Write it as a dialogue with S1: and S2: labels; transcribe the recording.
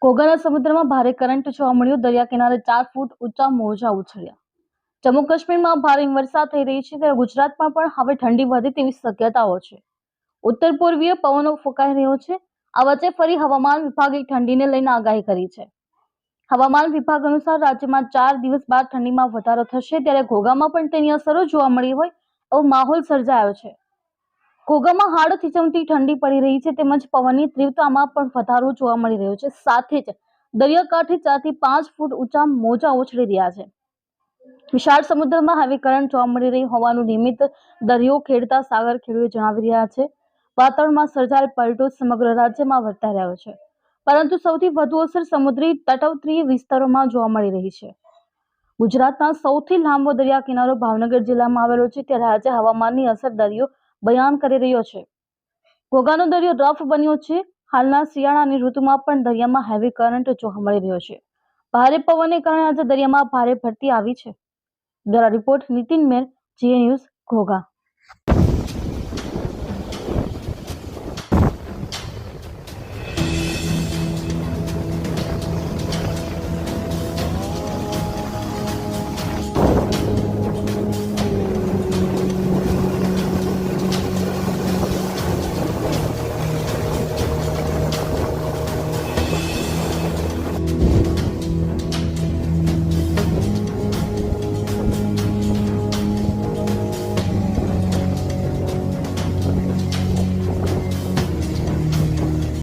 S1: ઘોઘાના સમુદ્રમાં ભારે કરંટ જોવા મળ્યો. દરિયા કિનારે 4 ફૂટ ઊંચા મોજા ઉછળ્યા. જમ્મુ કાશ્મીરમાં ભારે વરસાદ થઈ રહી છે ત્યારે ગુજરાતમાં પણ હવે ઠંડી વધે તેવી શક્યતાઓ છે. ઉત્તર પૂર્વીય પવનો ફૂંકાઈ રહ્યો છે. આ વચ્ચે ફરી હવામાન વિભાગે ઠંડીને લઈને આગાહી કરી છે. હવામાન વિભાગ અનુસાર રાજ્યમાં 4 દિવસ બાદ ઠંડીમાં વધારો થશે ત્યારે ઘોઘામાં પણ તેની અસરો જોવા મળી હોય એવો માહોલ સર્જાયો છે. ઘોઘામાં હાડ થીચવતી ઠંડી પડી રહી છે તેમજ પવનની તીવ્રતામાં પણ વધારો જોવા મળી રહ્યો છે. સાથે જ દરિયાકાંઠે 4 થી 5 ફૂટ ઊંચા મોજા ઉછળી રહ્યા છે. વિશાળ સમુદ્રમાં હવે કરંટ જોવા મળી રહી હોવાનું નિયમિત દરિયો ખેડતા સાગર ખેડૂતો જણાવી રહ્યા છે. વાતાવરણમાં સર્જાયેલ પલટો સમગ્ર રાજ્યમાં વર્તાઈ રહ્યો છે, પરંતુ સૌથી વધુ અસર સમુદ્રી તટવર્તી વિસ્તારોમાં જોવા મળી રહી છે. ગુજરાતના સૌથી લાંબો દરિયા કિનારો ભાવનગર જિલ્લામાં આવેલો છે ત્યારે આજે હવામાનની અસર દરિયો બયાન કરી રહ્યો છે. ઘોઘાનો દરિયો રફ બન્યો છે. હાલના શિયાળાની ઋતુમાં પણ દરિયામાં હેવી કરંટ જોવા મળી રહ્યો છે. ભારે પવનને કારણે આજે દરિયામાં ભારે ભરતી આવી છે. બ્યુરો રિપોર્ટ નીતિન મેર, જીએ ન્યૂઝ, ઘોઘા.